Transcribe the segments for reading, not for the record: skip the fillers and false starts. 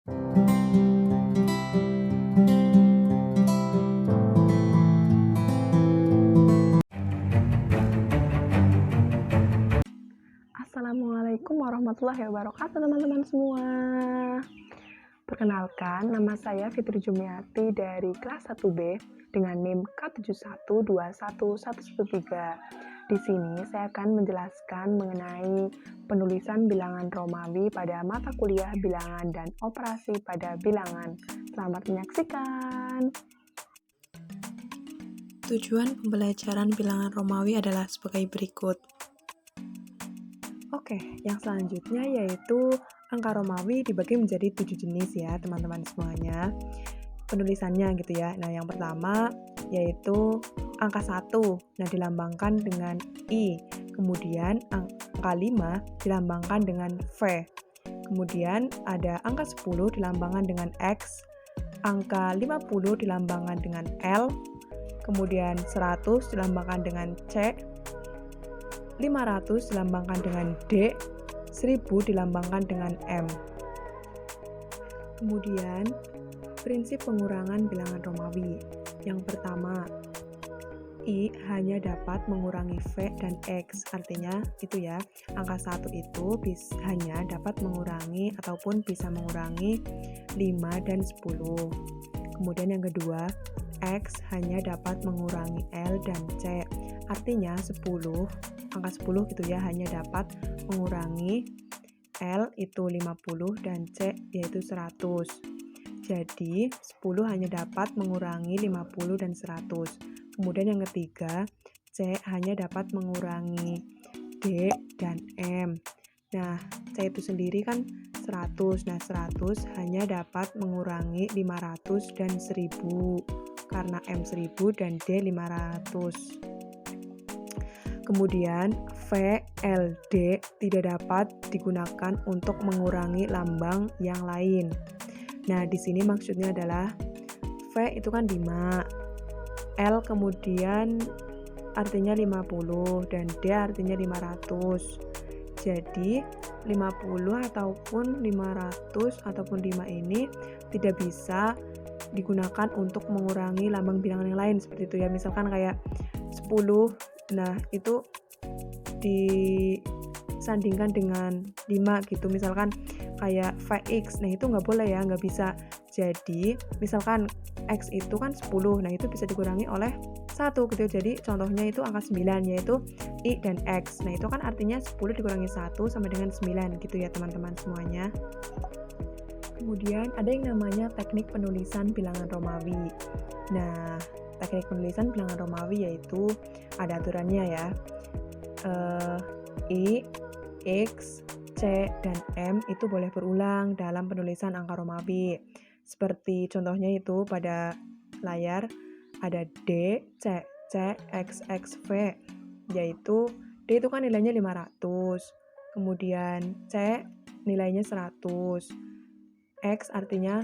Assalamualaikum warahmatullahi wabarakatuh teman-teman semua. Perkenalkan, nama saya Fitri Jumiati dari kelas 1B dengan NIM K71211113. Di sini saya akan menjelaskan mengenai penulisan bilangan Romawi pada mata kuliah bilangan dan operasi pada bilangan. Selamat menyaksikan. Tujuan pembelajaran bilangan Romawi adalah sebagai berikut. Oke, yang selanjutnya yaitu angka Romawi dibagi menjadi 7 jenis ya teman-teman semuanya. Penulisannya gitu ya. Nah, yang pertama yaitu angka 1. Nah, dilambangkan dengan I. Kemudian angka 5 dilambangkan dengan V. Kemudian ada angka 10 dilambangkan dengan X. Angka 50 dilambangkan dengan L. Kemudian 100 dilambangkan dengan C. 500 dilambangkan dengan D. 1000 dilambangkan dengan M. Kemudian prinsip pengurangan bilangan Romawi. Yang pertama, I hanya dapat mengurangi V dan X. Artinya itu ya, angka 1 itu hanya dapat mengurangi ataupun bisa mengurangi 5 dan 10. Kemudian yang kedua, X hanya dapat mengurangi L dan C. Artinya 10, angka 10 gitu ya, hanya dapat mengurangi L itu 50 dan C yaitu 100. Jadi 10 hanya dapat mengurangi 50 dan 100. Kemudian yang ketiga, C hanya dapat mengurangi D dan M. Nah, C itu sendiri kan 100. Nah, 100 hanya dapat mengurangi 500 dan 1000. Karena M 1000 dan D 500. Kemudian V, L, D tidak dapat digunakan untuk mengurangi lambang yang lain. Nah, di sini maksudnya adalah V itu kan 5, L kemudian artinya 50 dan D artinya 500. Jadi 50 ataupun 500 ataupun 5 ini tidak bisa digunakan untuk mengurangi lambang bilangan yang lain seperti itu ya. Misalkan kayak 10, nah itu disandingkan dengan 5 gitu, misalkan kayak Vx, nah itu nggak boleh ya, nggak bisa. Jadi misalkan X itu kan 10, nah itu bisa dikurangi oleh 1 gitu. Jadi contohnya itu angka 9 yaitu I dan X. Nah itu kan artinya 10 dikurangi 1 sama dengan 9 gitu ya teman-teman semuanya. Kemudian ada yang namanya teknik penulisan bilangan Romawi. Nah, teknik penulisan bilangan Romawi yaitu ada aturannya ya. I, X, C, dan M itu boleh berulang dalam penulisan angka Romawi. Seperti contohnya itu pada layar ada D, C, X, V, yaitu D itu kan nilainya 500, kemudian C nilainya 100, X artinya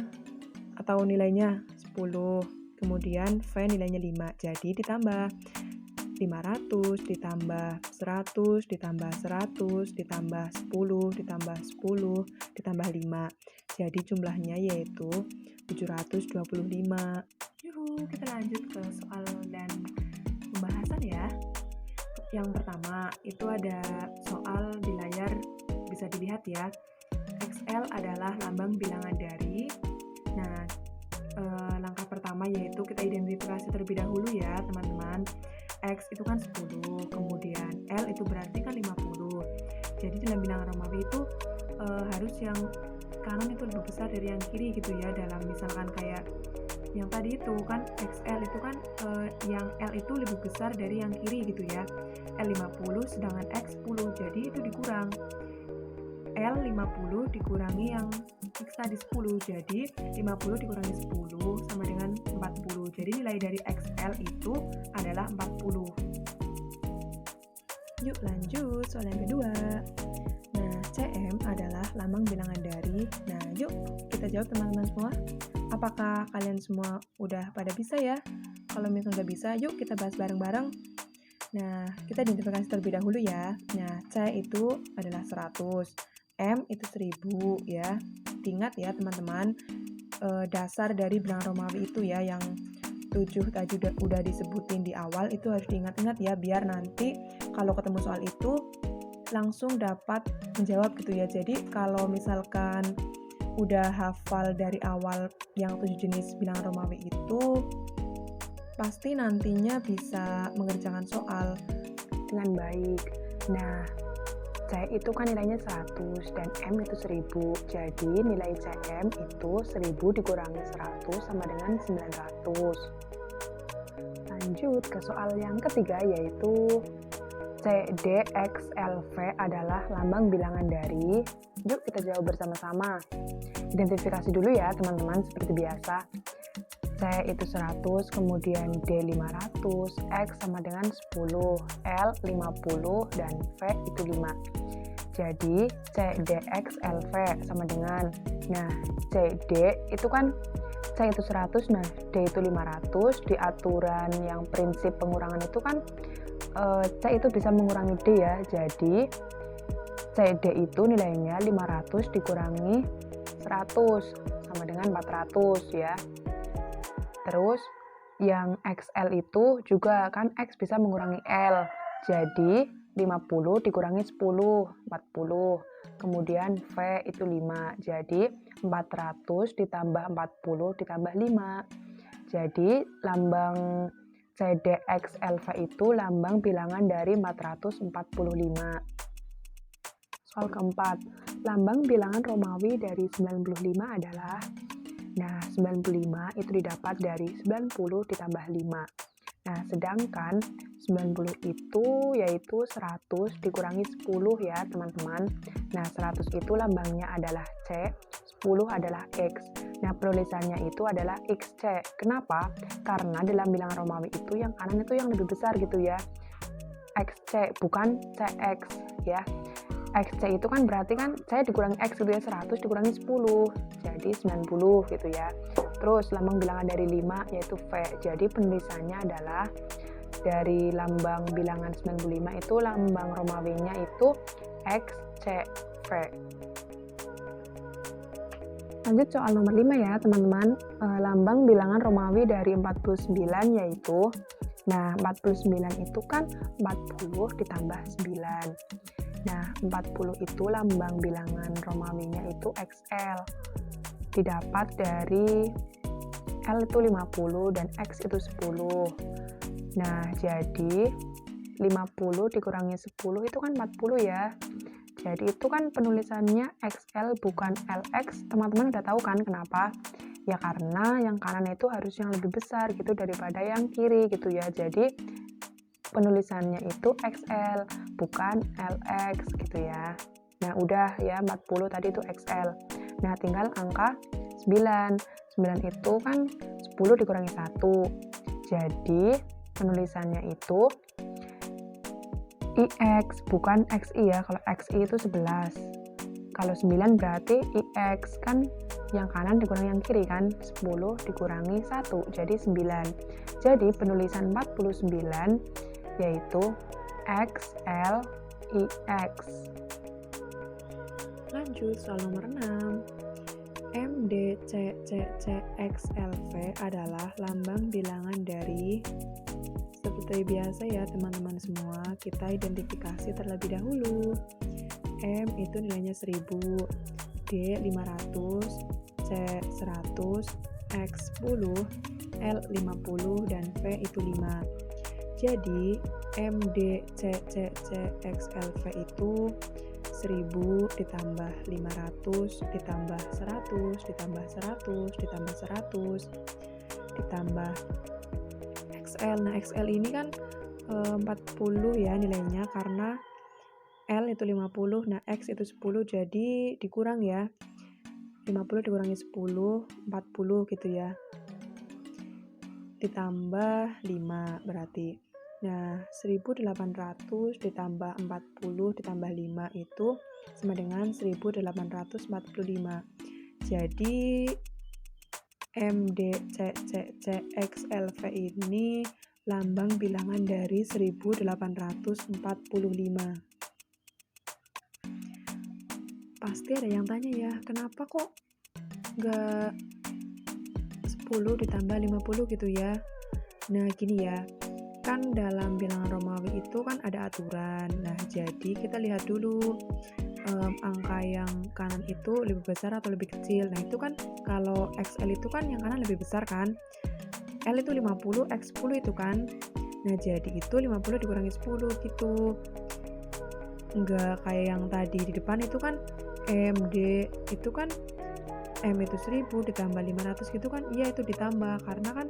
atau nilainya 10, kemudian V nilainya 5, jadi ditambah 500 ditambah 100 ditambah 100 ditambah 10 ditambah 10 ditambah 5. Jadi jumlahnya yaitu 725. Yuhu, kita lanjut ke soal dan pembahasan ya. Yang pertama, itu ada soal di layar bisa dilihat ya. XL adalah lambang bilangan dari. Nah, langkah pertama yaitu kita identifikasi terlebih dahulu ya, teman-teman. X itu kan 10, kemudian L itu berarti kan 50. Jadi dalam bilangan Romawi itu harus yang kanan itu lebih besar dari yang kiri gitu ya. Dalam misalkan kayak yang tadi itu kan XL itu kan yang L itu lebih besar dari yang kiri gitu ya. L 50 sedangkan X 10, jadi itu dikurang. L 50 dikurangi yang X tadi 10, jadi 50 dikurangi 10 sama dengan 40. Jadi nilai dari XL itu adalah 40. Yuk lanjut soal yang kedua. Nah, CM adalah lambang bilangan dari. Nah, yuk kita jawab teman-teman semua. Apakah kalian semua udah pada bisa ya? Kalau misalnya udah bisa, yuk kita bahas bareng-bareng. Nah, kita identifikasi terlebih dahulu ya. Nah, C itu adalah 100, M itu 1000 ya. diingat ya teman-teman, dasar dari bilangan Romawi itu ya, yang 7 tadi udah disebutin di awal, itu harus diingat-ingat ya, biar nanti kalau ketemu soal itu langsung dapat menjawab gitu ya. Jadi kalau misalkan udah hafal dari awal yang 7 jenis bilangan Romawi itu, pasti nantinya bisa mengerjakan soal dengan baik. Nah, C itu kan nilainya 100 dan M itu 1000. Jadi nilai CM itu 1000 dikurangi 100 sama dengan 900. Lanjut ke soal yang ketiga, yaitu CDXLV adalah lambang bilangan dari. Yuk kita jawab bersama-sama. Identifikasi dulu ya teman-teman, seperti biasa. C itu 100, kemudian D 500, X sama dengan 10, L 50, dan V itu 5. Jadi CDXLV sama dengan, nah CD itu kan C itu 100, nah D itu 500. Di aturan yang prinsip pengurangan itu kan C itu bisa mengurangi D ya. Jadi CD itu nilainya 500 dikurangi 100 sama dengan 400 ya. Terus yang XL itu juga kan X bisa mengurangi L. Jadi 50 dikurangi 10, 40. Kemudian V itu 5. Jadi 400 ditambah 40 ditambah 5. Jadi lambang CDXLV itu lambang bilangan dari 445. Soal keempat, lambang bilangan Romawi dari 95 adalah, nah 95 itu didapat dari 90 ditambah 5. Nah sedangkan 90 itu yaitu 100 dikurangi 10 ya teman-teman. Nah 100 itu lambangnya adalah C, 10 adalah X. Nah penulisannya itu adalah XC. Kenapa? Karena dalam bilangan Romawi itu yang kanan itu yang lebih besar gitu ya. XC bukan CX ya. XC itu kan berarti kan C dikurangi X gitu ya, 100 dikurangi 10 jadi 90 gitu ya. Terus lambang bilangan dari 5 yaitu V. Jadi penulisannya adalah dari lambang bilangan 95 itu lambang Romawinya itu XCV. Lanjut soal nomor 5 ya teman-teman. Lambang bilangan Romawi dari 49 yaitu, nah 49 itu kan 40 ditambah 9. Nah 40 itu lambang bilangan Romawinya itu XL. Didapat dari L itu 50 dan X itu 10. Nah jadi 50 dikurangi 10 itu kan 40 ya. Jadi itu kan penulisannya XL bukan LX. Teman-teman udah tahu kan kenapa? Ya karena yang kanan itu harus yang lebih besar gitu daripada yang kiri gitu ya. Jadi penulisannya itu XL bukan LX gitu ya. Nah udah ya 40 tadi itu XL. Nah tinggal angka 9. 9 itu kan 10 dikurangi 1. Jadi penulisannya itu IX bukan XI ya. Kalau XI itu 11. Kalau 9 berarti IX kan yang kanan dikurangi yang kiri kan. 10 dikurangi 1 jadi 9. Jadi penulisan 49 yaitu XLIX. Lanjut soal nomor 6. MDCCCXLV adalah lambang bilangan dari, seperti biasa ya teman-teman semua, kita identifikasi terlebih dahulu. M itu nilainya 1000, D 500, C 100, X 10, L 50, dan V itu 5. Jadi MDCCCXLV itu 1000 ditambah 500 ditambah 100 ditambah 100 ditambah 100 ditambah XL. Nah XL ini kan 40 ya nilainya karena L itu 50, nah X itu 10 jadi dikurang ya. 50 dikurangi 10, 40 gitu ya. Ditambah 5 berarti. Nah, 1800 ditambah 40 ditambah 5 itu sama dengan 1845. Jadi MDCCCXLV ini lambang bilangan dari 1845. Pasti ada yang tanya ya, kenapa kok nggak 10 ditambah 50 gitu ya. Nah gini ya, kan dalam bilangan Romawi itu kan ada aturan. Nah jadi kita lihat dulu angka yang kanan itu lebih besar atau lebih kecil. Nah itu kan kalau XL itu kan yang kanan lebih besar kan, L itu 50, X 10 itu kan. Nah jadi itu 50 dikurangi 10 gitu. Enggak kayak yang tadi di depan itu kan MD itu kan M itu 1000 ditambah 500 gitu kan, iya itu ditambah karena kan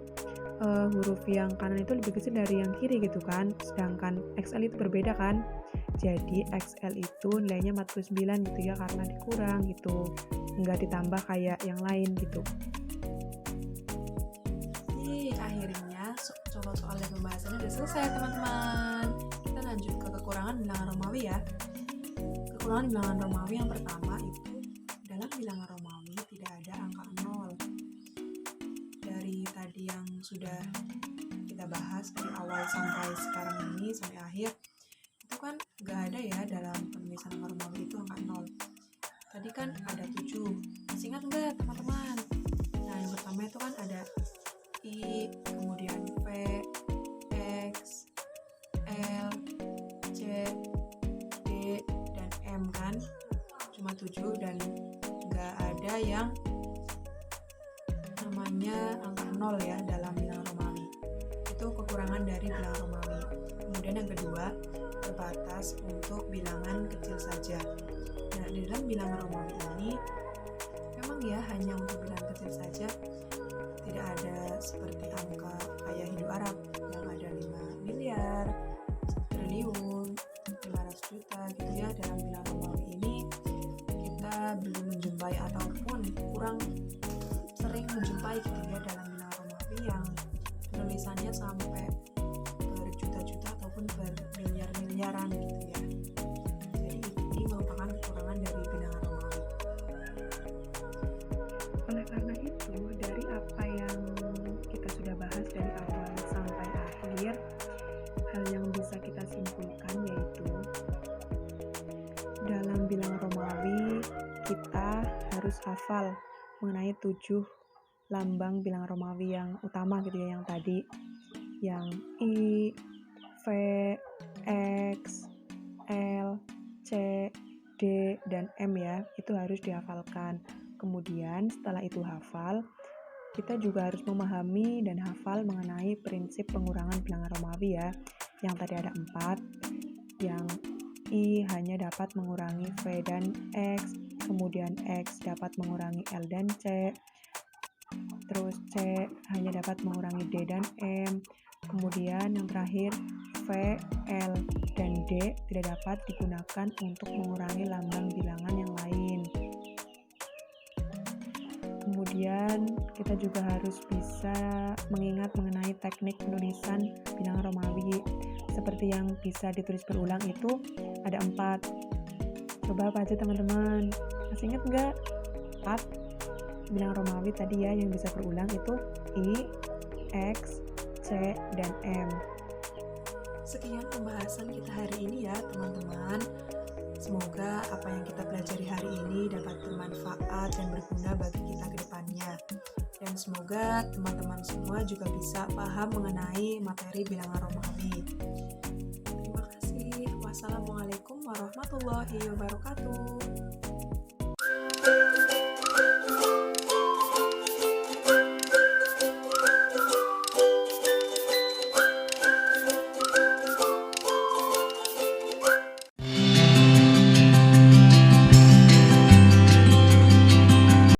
huruf yang kanan itu lebih kecil dari yang kiri gitu kan, sedangkan XL itu berbeda kan, jadi XL itu nilainya 49 gitu ya karena dikurang gitu, nggak ditambah kayak yang lain gitu. Akhirnya contoh soal dan pembahasannya udah selesai teman-teman. Kita lanjut ke kekurangan bilangan Romawi ya. Kekurangan bilangan Romawi yang pertama itu dalam bilangan Romawi tidak ada angka 0. Dari tadi yang sudah kita bahas dari awal sampai sekarang ini sampai akhir, itu kan gak ada ya dalam penulisan angka Romawi itu angka 0. Tadi kan ada 7. Masih ingat nggak teman-teman? Nah yang pertama itu kan ada I, kemudian V, X, L, C, D, dan M kan, cuma 7 dan nggak ada yang namanya angka 0 ya dalam bilangan Romawi. Itu kekurangan dari bilangan Romawi. Kemudian yang kedua, terbatas untuk bilangan kecil saja. Nah di dalam bilangan Romawi ini memang ya hanya untuk bilangan kecil saja, tidak ada seperti angka kayak Hindu Arab yang ada 5 miliar, 1 triliun, 500 juta gitu ya. Dalam bilangan Romawi ini kita belum menjumpai ataupun kurang sering menjumpai gitu ya dalam bilangan Romawi yang penulisannya sampai berjuta-juta ataupun bermiliar-miliaran gitu ya. Jadi ini merupakan kekurangan dari bilangan Romawi. Oleh karena itu, dari apa yang kita sudah bahas dari awal sampai akhir, hal yang bisa kita simpulkan yaitu dalam bilangan Romawi kita harus hafal mengenai 7 lambang bilangan Romawi yang utama gitu ya, yang tadi yang I, V, X, L, C, D, dan M ya, itu harus dihafalkan. Kemudian setelah itu hafal, kita juga harus memahami dan hafal mengenai prinsip pengurangan bilangan Romawi ya, yang tadi ada 4, yang I hanya dapat mengurangi V dan X, kemudian X dapat mengurangi L dan C, terus C hanya dapat mengurangi D dan M, kemudian yang terakhir V, L, dan D tidak dapat digunakan untuk mengurangi lambang bilangan yang lain. Kemudian kita juga harus bisa mengingat mengenai teknik penulisan bilangan Romawi. Seperti yang bisa ditulis berulang itu ada 4. Coba apa aja teman-teman? Masih ingat nggak? 4 bilangan Romawi tadi ya yang bisa berulang itu I, X, C, dan M. Sekian pembahasan kita hari ini ya teman-teman. Semoga apa yang kita pelajari hari ini dapat bermanfaat dan berguna bagi kita ke depannya. Dan semoga teman-teman semua juga bisa paham mengenai materi bilangan Romawi. Terima kasih. Wassalamualaikum warahmatullahi wabarakatuh.